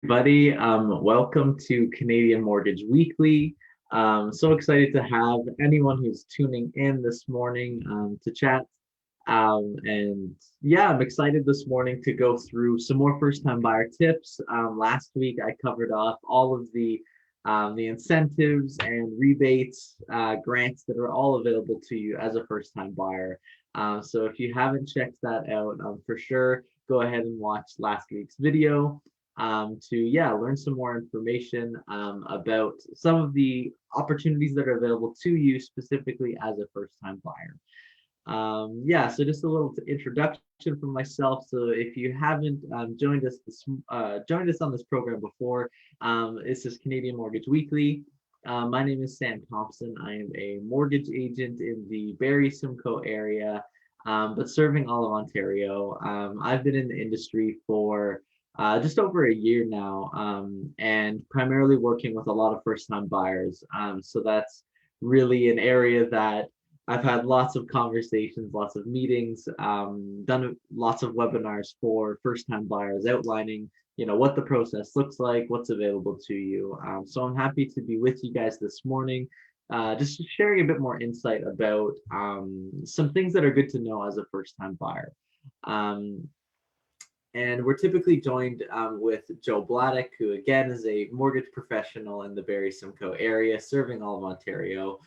Everybody. Welcome to Canadian Mortgage Weekly. So excited to have anyone who's tuning in this morning to chat. And yeah, I'm excited this morning to go through some more first-time buyer tips. Last week, I covered off all of the incentives and rebates, grants that are all available to you as a first-time buyer. So if you haven't checked that out, for sure, go ahead and watch last week's video to learn some more information about some of the opportunities that are available to you specifically as a first-time buyer. So just a little introduction from myself. So if you haven't joined us on this program before, this is Canadian Mortgage Weekly. My name is Sam Thompson. I am a mortgage agent in the Barrie Simcoe area, but serving all of Ontario. I've been in the industry for just over a year now, and primarily working with a lot of first-time buyers. So that's really an area that I've had lots of conversations, lots of meetings, done lots of webinars for first-time buyers, outlining, what the process looks like, what's available to you. So I'm happy to be with you guys this morning, just sharing a bit more insight about some things that are good to know as a first-time buyer. And we're typically joined with Joe Bladdock, who again is a mortgage professional in the Barrie Simcoe area, serving all of Ontario.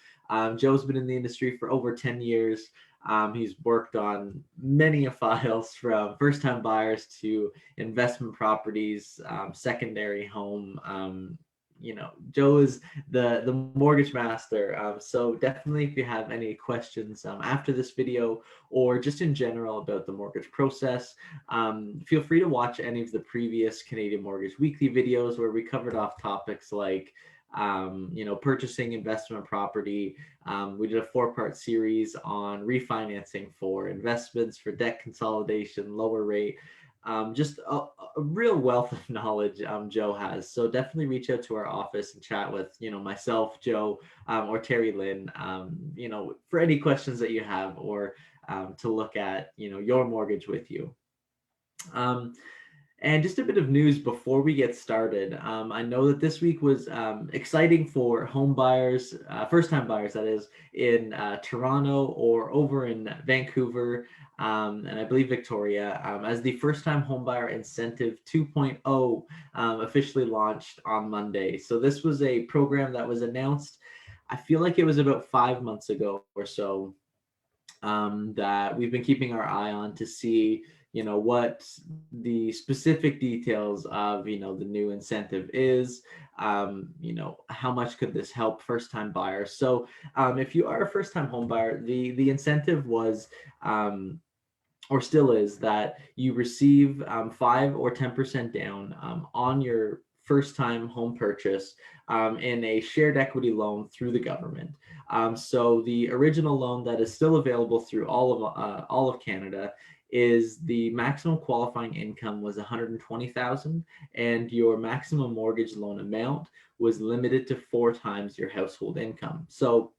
Joe's been in the industry for over 10 years. He's worked on many files from first-time buyers to investment properties, secondary home. Joe is the mortgage master. So definitely, if you have any questions after this video or just in general about the mortgage process, feel free to watch any of the previous Canadian Mortgage Weekly videos where we covered off topics like purchasing investment property. We did a 4-part series on refinancing for investments, for debt consolidation, lower rate. Just a real wealth of knowledge Joe has. So definitely reach out to our office and chat with, myself, Joe, or Terry Lynn, for any questions that you have, or to look at, your mortgage with you. And just a bit of news before we get started. I know that this week was exciting for home buyers, first-time buyers, that is, in Toronto or over in Vancouver, and I believe Victoria, as the first-time homebuyer incentive 2.0 officially launched on Monday. So this was a program that was announced, I feel like it was about 5 months ago or so, that we've been keeping our eye on to see what the specific details of the new incentive is. How much could this help first-time buyers? So if you are a first-time home buyer, the incentive was or still is that you receive 5 or 10% down on your first-time home purchase in a shared equity loan through the government. So the original loan that is still available through all of Canada is the maximum qualifying income was 120,000, and your maximum mortgage loan amount was limited to 4 times your household income. So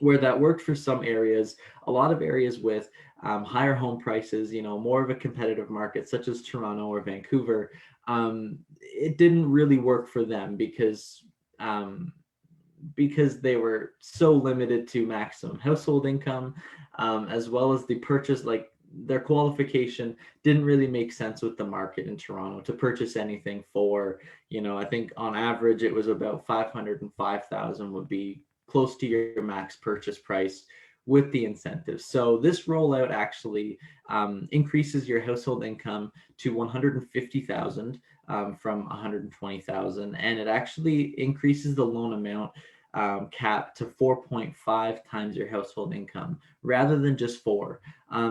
where that worked for some areas, a lot of areas with higher home prices, more of a competitive market such as Toronto or Vancouver, it didn't really work for them because they were so limited to maximum household income, as well as the purchase, like their qualification didn't really make sense with the market in Toronto to purchase anything for, I think on average it was about 505,000 would be close to your max purchase price with the incentives. So this rollout actually increases your household income to 150,000 from 120,000, and it actually increases the loan amount cap to 4.5 times your household income rather than just 4.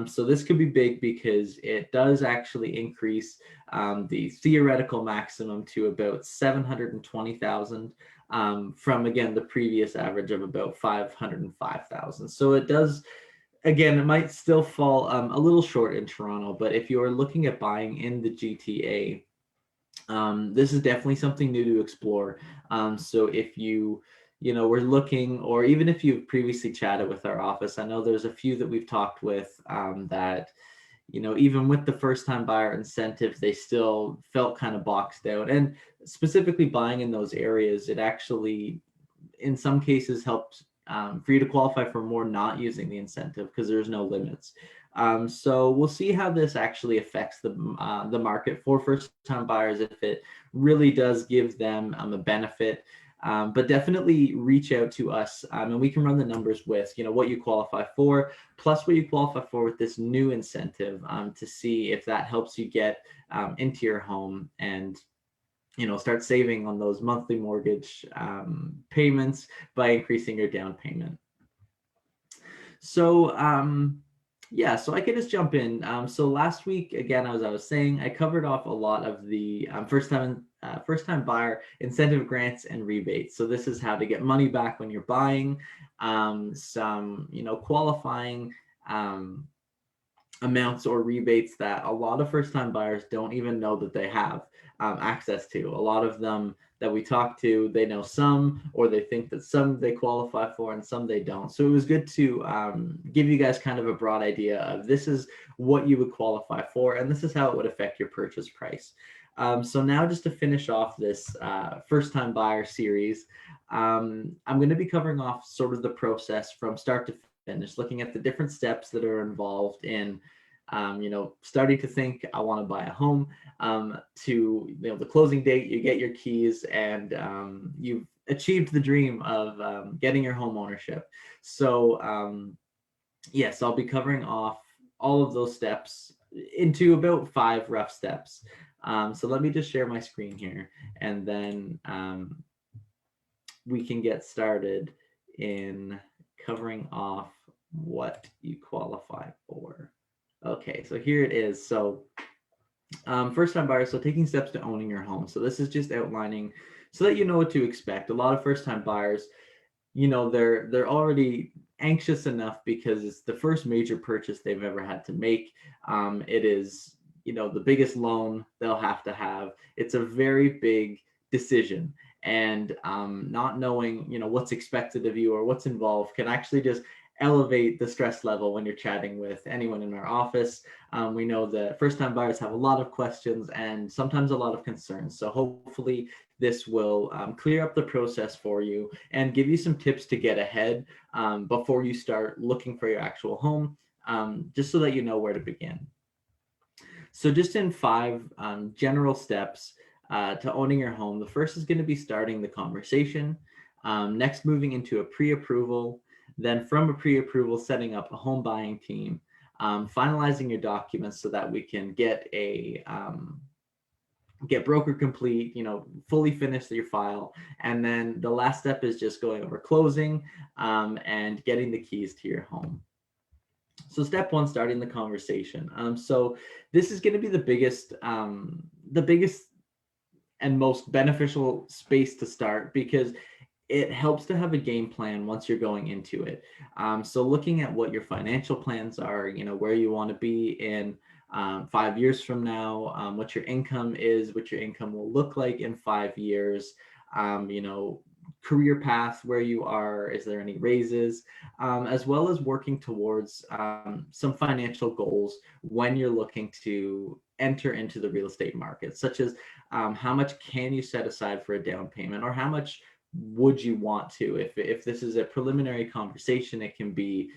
So this could be big because it does actually increase the theoretical maximum to about 720,000 from, again, the previous average of about 505,000. So it does, again, it might still fall a little short in Toronto, but if you're looking at buying in the GTA, this is definitely something new to explore. So if we're looking, or even if you've previously chatted with our office, I know there's a few that we've talked with that even with the first time buyer incentive, they still felt kind of boxed out. And specifically buying in those areas, it actually, in some cases, helped for you to qualify for more not using the incentive because there's no limits. So we'll see how this actually affects the market for first time buyers, if it really does give them a benefit. But definitely reach out to us, and we can run the numbers with what you qualify for, plus what you qualify for with this new incentive, to see if that helps you get into your home and start saving on those monthly mortgage payments by increasing your down payment. So yeah, so I could just jump in. So last week, again, as I was saying, I covered off a lot of the first time buyer incentive grants and rebates. So this is how to get money back when you're buying, some qualifying amounts or rebates that a lot of first time buyers don't even know that they have access to. A lot of them that we talk to, they know some, or they think that some they qualify for and some they don't. So it was good to give you guys kind of a broad idea of this is what you would qualify for, and this is how it would affect your purchase price. So now, just to finish off this first time buyer series, I'm going to be covering off sort of the process from start to finish, looking at the different steps that are involved in starting to think I want to buy a home, to the closing date, you get your keys, and you've achieved the dream of getting your home ownership. So yes, I'll be covering off all of those steps into about 5 rough steps. So let me just share my screen here, and then we can get started in covering off what you qualify for. Okay, so here it is. So first time buyers, so taking steps to owning your home. So this is just outlining so that you know what to expect. A lot of first time buyers, they're already anxious enough because it's the first major purchase they've ever had to make. It is, the biggest loan they'll have to have. It's a very big decision, and not knowing, what's expected of you or what's involved can actually just elevate the stress level when you're chatting with anyone in our office. We know that first-time buyers have a lot of questions and sometimes a lot of concerns. So hopefully this will clear up the process for you and give you some tips to get ahead before you start looking for your actual home, just so that you know where to begin. So just in 5 general steps to owning your home, the first is going to be starting the conversation. Next, moving into a pre-approval. Then from a pre-approval, setting up a home buying team, finalizing your documents so that we can get broker complete, fully finish your file. And then the last step is just going over closing and getting the keys to your home. So step 1, starting the conversation. So this is going to be the biggest and most beneficial space to start, because it helps to have a game plan once you're going into it. So looking at what your financial plans are, where you want to be in 5 years from now, what your income is, what your income will look like in 5 years, career path, where you are, is there any raises, as well as working towards some financial goals when you're looking to enter into the real estate market, such as how much can you set aside for a down payment, or how much would you want to. If this is a preliminary conversation, it can be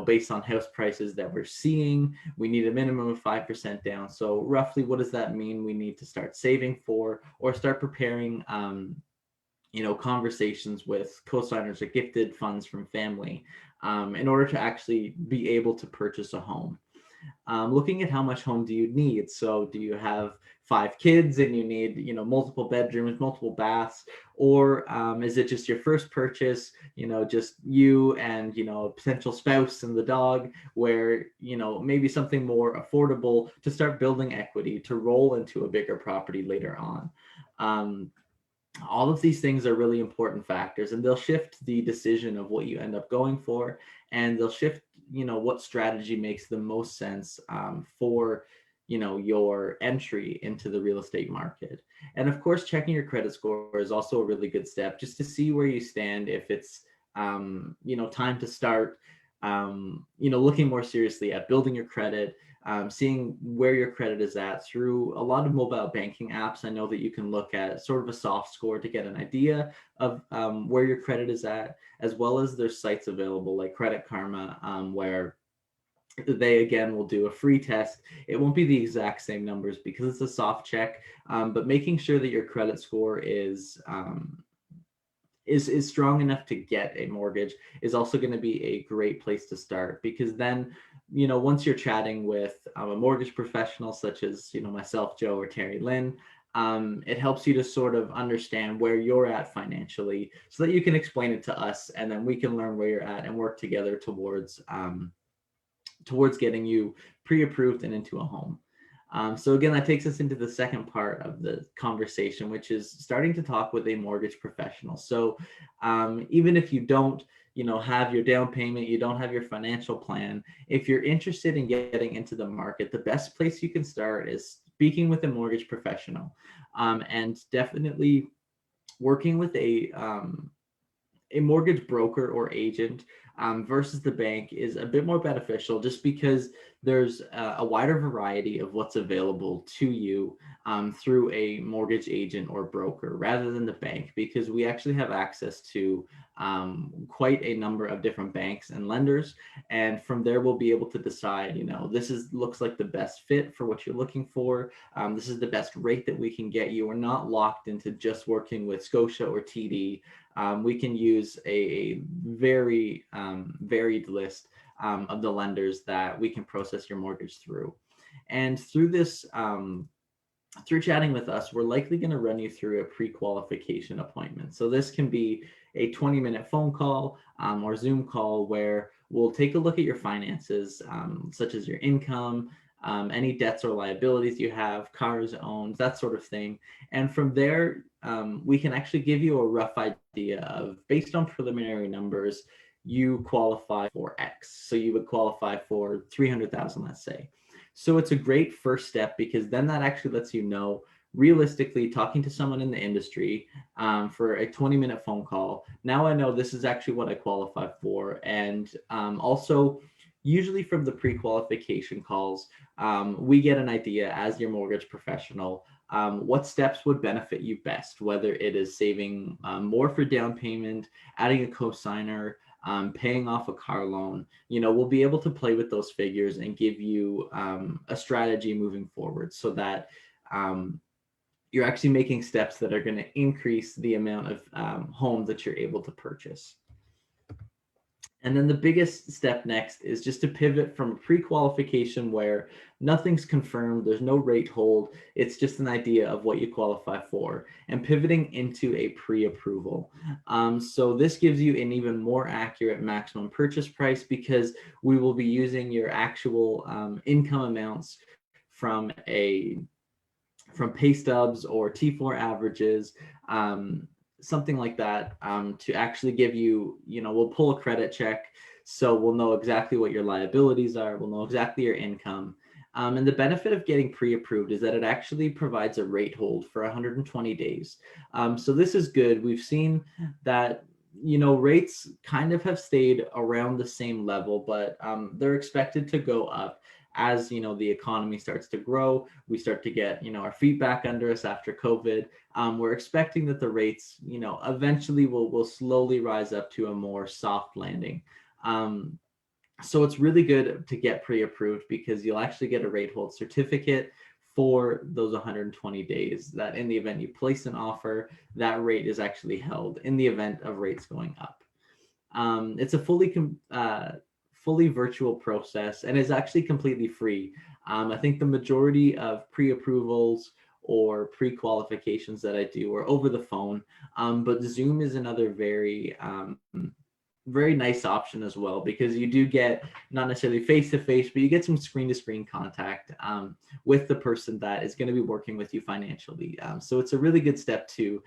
based on house prices that we're seeing, we need a minimum of 5% down. So roughly, what does that mean we need to start saving for, or start preparing conversations with co-signers or gifted funds from family in order to actually be able to purchase a home. Looking at how much home do you need. So do you have 5 kids and you need, multiple bedrooms, multiple baths, or is it just your first purchase, just you and, a potential spouse and the dog, where, maybe something more affordable to start building equity to roll into a bigger property later on. All of these things are really important factors, and they'll shift the decision of what you end up going for, and they'll shift, what strategy makes the most sense for, your entry into the real estate market. And of course, checking your credit score is also a really good step, just to see where you stand, if it's, time to start, looking more seriously at building your credit, seeing where your credit is at through a lot of mobile banking apps. I know that you can look at sort of a soft score to get an idea of where your credit is at, as well as there's sites available like Credit Karma, where they again will do a free test. It won't be the exact same numbers because it's a soft check, but making sure that your credit score is strong enough to get a mortgage is also going to be a great place to start, because then once you're chatting with a mortgage professional such as myself, Joe, or Terry Lynn, it helps you to sort of understand where you're at financially so that you can explain it to us, and then we can learn where you're at and work together towards getting you pre-approved and into a home. So again, that takes us into the second part of the conversation, which is starting to talk with a mortgage professional. So even if you don't, have your down payment, you don't have your financial plan, if you're interested in getting into the market, the best place you can start is speaking with a mortgage professional, and definitely working with a mortgage broker or agent versus the bank is a bit more beneficial, just because there's a wider variety of what's available to you through a mortgage agent or broker rather than the bank, because we actually have access to quite a number of different banks and lenders, and from there we'll be able to decide, this looks like the best fit for what you're looking for. This is the best rate that we can get you. We're not locked into just working with Scotia or TD. We can use a very varied list of the lenders that we can process your mortgage through. And through this, through chatting with us, we're likely going to run you through a pre-qualification appointment. So this can be a 20-minute phone call or Zoom call where we'll take a look at your finances, such as your income, any debts or liabilities you have, cars owned, that sort of thing. And from there, we can actually give you a rough idea of, based on preliminary numbers, you qualify for X. So you would qualify for 300,000, let's say. So it's a great first step, because then that actually lets you know, realistically, talking to someone in the industry for a 20-minute phone call, now I know this is actually what I qualify for. And also, usually from the pre-qualification calls, we get an idea as your mortgage professional what steps would benefit you best, whether it is saving more for down payment, adding a cosigner, paying off a car loan. We'll be able to play with those figures and give you a strategy moving forward, so that you're actually making steps that are going to increase the amount of homes that you're able to purchase. And then the biggest step next is just to pivot from a pre-qualification where nothing's confirmed, there's no rate hold, it's just an idea of what you qualify for, and pivoting into a pre-approval. So this gives you an even more accurate maximum purchase price, because we will be using your actual income amounts from pay stubs or T4 averages, something like that, to actually give you, we'll pull a credit check. So we'll know exactly what your liabilities are. We'll know exactly your income. And the benefit of getting pre-approved is that it actually provides a rate hold for 120 days. So this is good. We've seen that, rates kind of have stayed around the same level, but they're expected to go up as the economy starts to grow. We start to get our feet back under us after COVID. We're expecting that the rates eventually will slowly rise up to a more soft landing. So it's really good to get pre-approved, because you'll actually get a rate hold certificate for those 120 days, that in the event you place an offer, that rate is actually held in the event of rates going up. It's a fully virtual process, and is actually completely free. I think the majority of pre-approvals or pre-qualifications that I do are over the phone, but Zoom is another very nice option as well, because you do get not necessarily face-to-face, but you get some screen-to-screen contact with the person that is going to be working with you financially. So it's a really good step to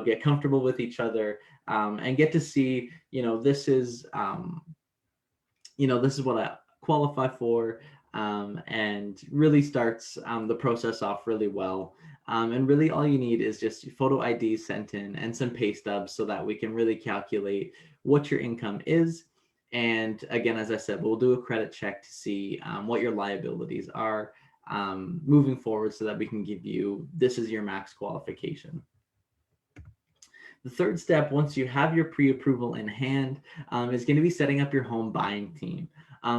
get comfortable with each other, and get to see this is this is what I qualify for, and really starts the process off really well. And really all you need is just photo IDs sent in and some pay stubs, so that we can really calculate what your income is, And again, as I said, we'll do a credit check to see what your liabilities are moving forward so that we can give you, this is your max qualification. The third step, once you have your pre-approval in hand, is going to be setting up your home buying team.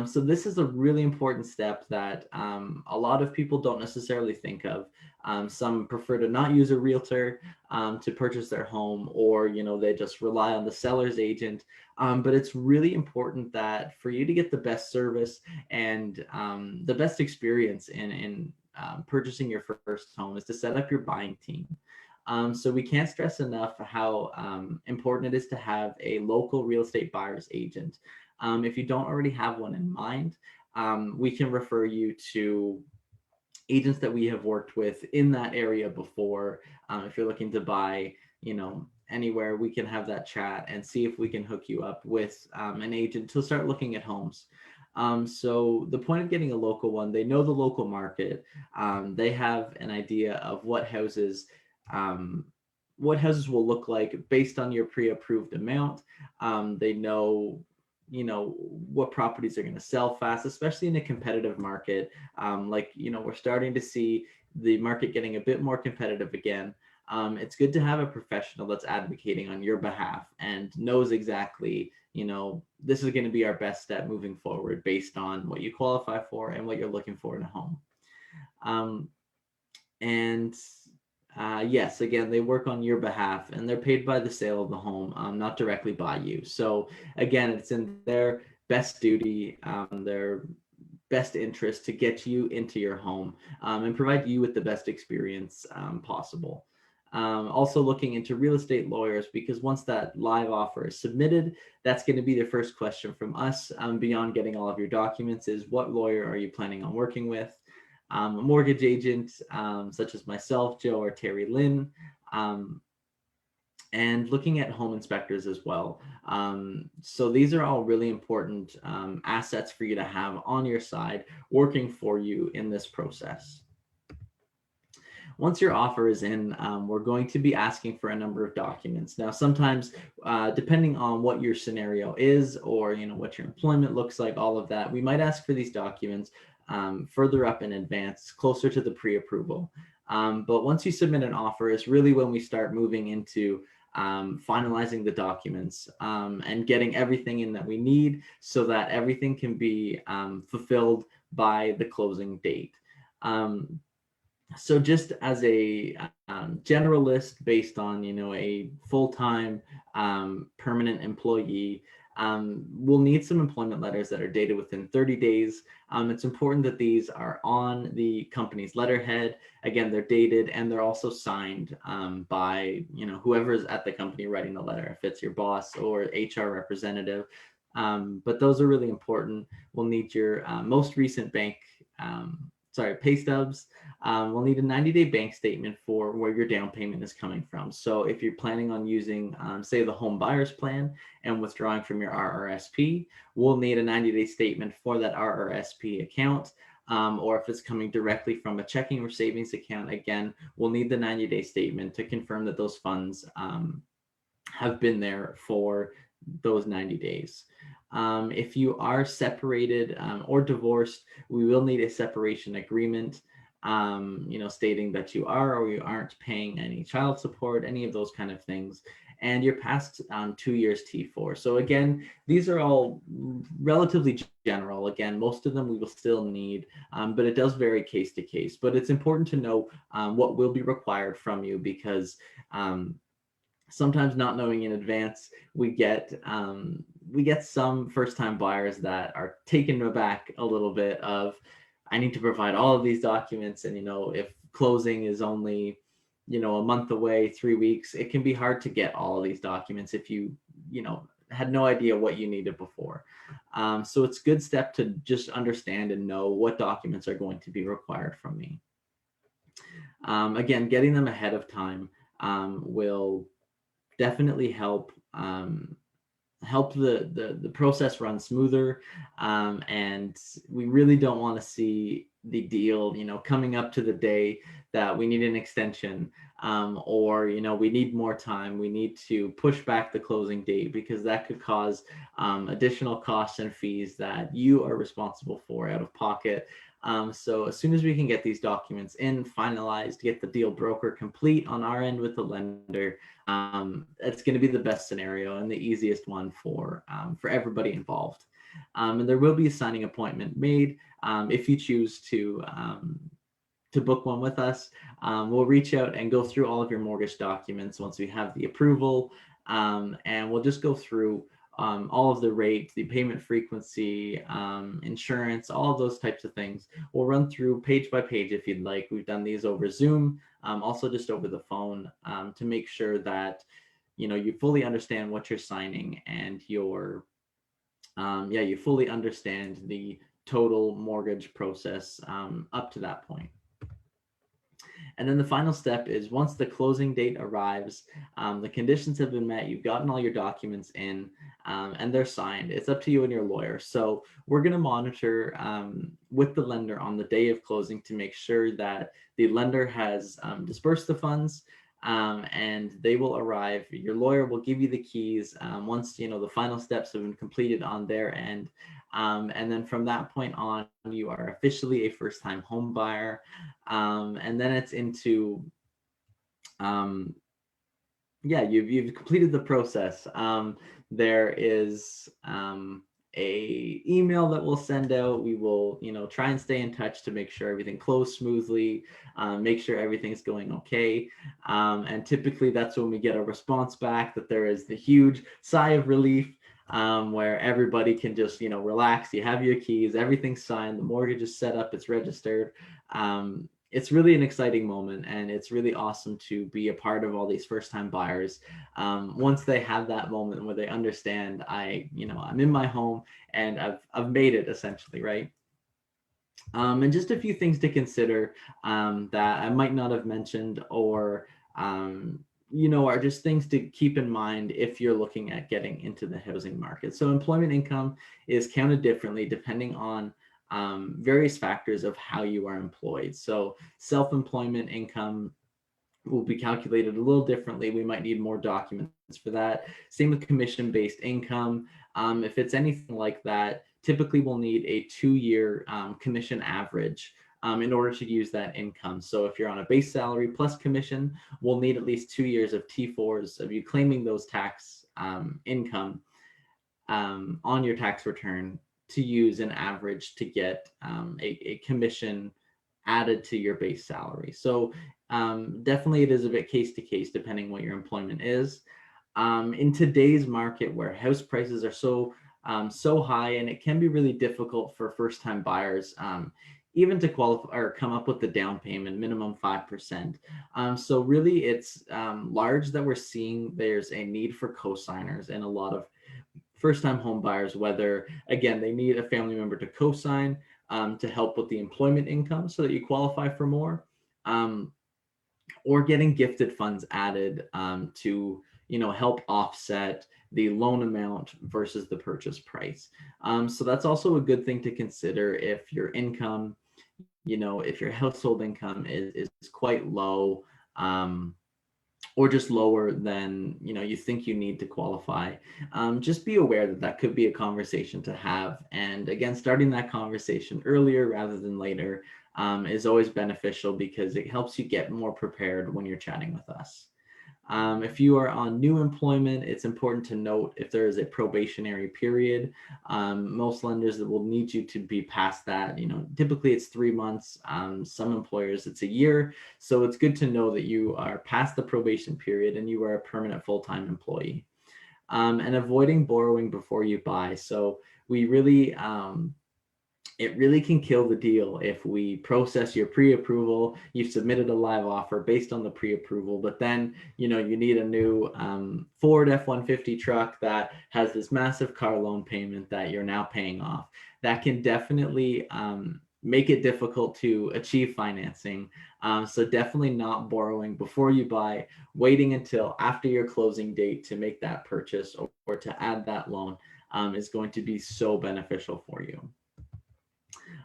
So this is a really important step that a lot of people don't necessarily think of. Some prefer to not use a realtor to purchase their home, or they just rely on the seller's agent. But it's really important that for you to get the best service and the best experience in purchasing your first home is to set up your buying team. So we can't stress enough how important it is to have a local real estate buyer's agent. If you don't already have one in mind, we can refer you to agents that we have worked with in that area before. If you're looking to buy, anywhere, we can have that chat and see if we can hook you up with an agent to start looking at homes. So the point of getting a local one, they know the local market. They have an idea of what houses will look like based on your pre-approved amount. They know, what properties are going to sell fast, especially in a competitive market. We're starting to see the market getting a bit more competitive again. It's good to have a professional that's advocating on your behalf and knows exactly, this is going to be our best step moving forward based on what you qualify for and what you're looking for in a home. And yes, again, they work on your behalf and they're paid by the sale of the home, not directly by you. So again, it's in their best duty, their best interest to get you into your home and provide you with the best experience possible. Also looking into real estate lawyers, because once that live offer is submitted, that's going to be the first question from us beyond getting all of your documents is, what lawyer are you planning on working with? A mortgage agent such as myself, Joe, or Terry Lynn, and looking at home inspectors as well. So these are all really important assets for you to have on your side working for you in this process. Once your offer is in, we're going to be asking for a number of documents. Now, sometimes, depending on what your scenario is, or what your employment looks like, all of that, we might ask for these documents further up in advance, closer to the pre-approval. But once you submit an offer is really when we start moving into finalizing the documents and getting everything in that we need so that everything can be fulfilled by the closing date. So just as a general list based on, a full-time permanent employee, we'll need some employment letters that are dated within 30 days. It's important that these are on the company's letterhead. Again, they're dated and they're also signed by, whoever's at the company writing the letter, if it's your boss or HR representative. But those are really important. We'll need your most recent pay stubs. We'll need a 90-day bank statement for where your down payment is coming from. So if you're planning on using, say, the home buyer's plan and withdrawing from your RRSP, we'll need a 90-day statement for that RRSP account. Or if it's coming directly from a checking or savings account, again, we'll need the 90-day statement to confirm that those funds have been there for those 90 days. If you are separated or divorced, we will need a separation agreement, stating that you are or you aren't paying any child support, any of those kind of things, and you're past 2 years T4. So again, these are all relatively general. Again, most of them we will still need, but it does vary case to case. But it's important to know what will be required from you, because sometimes not knowing in advance, we get some first-time buyers that are taken aback a little bit of, I need to provide all of these documents, and if closing is only a month away, 3 weeks, it can be hard to get all of these documents if you had no idea what you needed before. So it's a good step to just understand and know what documents are going to be required from me. Again, getting them ahead of time will definitely help the process run smoother, and we really don't want to see the deal coming up to the day that we need an extension or we need more time, we need to push back the closing date because that could cause additional costs and fees that you are responsible for out of pocket. So as soon as we can get these documents in, finalized, get the deal broker complete on our end with the lender, it's going to be the best scenario and the easiest one for everybody involved. And there will be a signing appointment made if you choose to book one with us. We'll reach out and go through all of your mortgage documents once we have the approval, and we'll just go through all of the rates, the payment frequency, insurance, all of those types of things. We'll run through page by page if you'd like. We've done these over Zoom, also just over the phone, to make sure that you fully understand what you're signing and you fully understand the total mortgage process up to that point. And then the final step is once the closing date arrives, the conditions have been met, you've gotten all your documents in, and they're signed. It's up to you and your lawyer. So we're going to monitor with the lender on the day of closing to make sure that the lender has dispersed the funds, and they will arrive. Your lawyer will give you the keys once the final steps have been completed on their end. And then from that point on, you are officially a first-time home buyer. And then it's into, you've completed the process. There is a email that we'll send out. We will, try and stay in touch to make sure everything closed smoothly, make sure everything's going okay. And typically that's when we get a response back that there is the huge sigh of relief, where everybody can just, relax. You have your keys, everything's signed, the mortgage is set up, it's registered. It's really an exciting moment, and it's really awesome to be a part of all these first-time buyers. Once they have that moment where they understand, I'm in my home and I've made it essentially, right? And just a few things to consider that I might not have mentioned, or are just things to keep in mind if you're looking at getting into the housing market. So employment income is counted differently depending on various factors of how you are employed. So self-employment income will be calculated a little differently. We might need more documents for that. Same with commission-based income. If it's anything like that, typically we'll need a 2-year commission average in order to use that income. So if you're on a base salary plus commission, we'll need at least 2 years of T4s of you claiming those tax income on your tax return to use an average to get a commission added to your base salary. So definitely it is a bit case to case depending what your employment is. In today's market where house prices are so high, and it can be really difficult for first-time buyers even to qualify or come up with the down payment, minimum 5%. So really it's large that we're seeing there's a need for co-signers and a lot of first-time home buyers, whether, again, they need a family member to co-sign to help with the employment income so that you qualify for more, or getting gifted funds added to help offset the loan amount versus the purchase price. So that's also a good thing to consider if your income, if your household income is quite low, or just lower than you think you need to qualify. Just be aware that that could be a conversation to have, and again, starting that conversation earlier rather than later is always beneficial because it helps you get more prepared when you're chatting with us. If you are on new employment, it's important to note if there is a probationary period. Most lenders will need you to be past that. Typically it's 3 months. Some employers it's a year. So it's good to know that you are past the probation period and you are a permanent full-time employee. And avoiding borrowing before you buy. So we really, it really can kill the deal if we process your pre-approval, you've submitted a live offer based on the pre-approval, but then you need a new Ford F-150 truck that has this massive car loan payment that you're now paying off. That can definitely make it difficult to achieve financing. So definitely not borrowing before you buy, waiting until after your closing date to make that purchase or to add that loan is going to be so beneficial for you.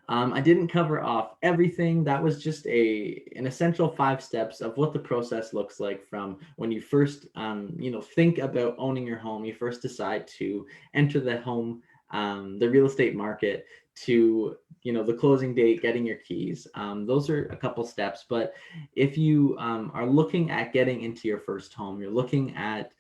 I didn't cover off everything. That was just an essential 5 steps of what the process looks like from when you first, think about owning your home. You first decide to enter the home, the real estate market, to the closing date, getting your keys. Those are a couple steps. But if you are looking at getting into your first home, you're looking at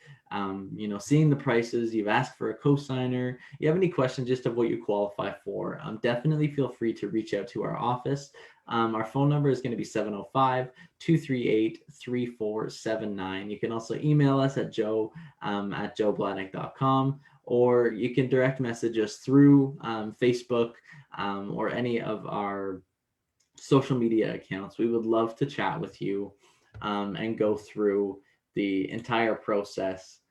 seeing the prices, you've asked for a cosigner, you have any questions just of what you qualify for, definitely feel free to reach out to our office. Our phone number is going to be 705-238-3479. You can also email us at at joebladnick.com, or you can direct message us through Facebook or any of our social media accounts. We would love to chat with you and go through the entire process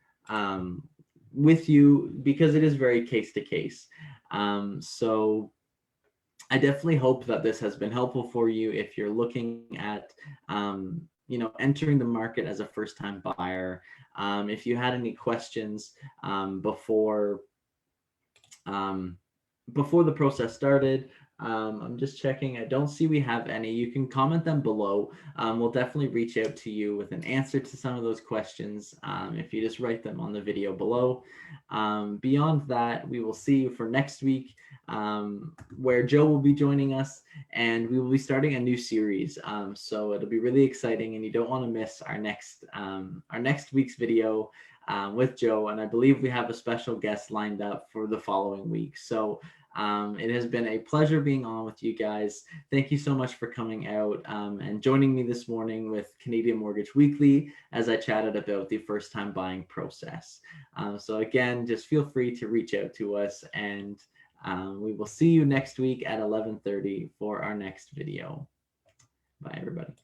with you, because it is very case to case. So I definitely hope that this has been helpful for you if you're looking at entering the market as a first time buyer. If you had any questions before the process started, I'm just checking. I don't see we have any. You can comment them below. We'll definitely reach out to you with an answer to some of those questions if you just write them on the video below. Beyond that, we will see you for next week, where Joe will be joining us, and we will be starting a new series. So it'll be really exciting, and you don't want to miss our next week's video with Joe. And I believe we have a special guest lined up for the following week. So it has been a pleasure being on with you guys. Thank you so much for coming out and joining me this morning with Canadian Mortgage Weekly as I chatted about the first time buying process. So again, just feel free to reach out to us, and we will see you next week at 11:30 for our next video. Bye, everybody.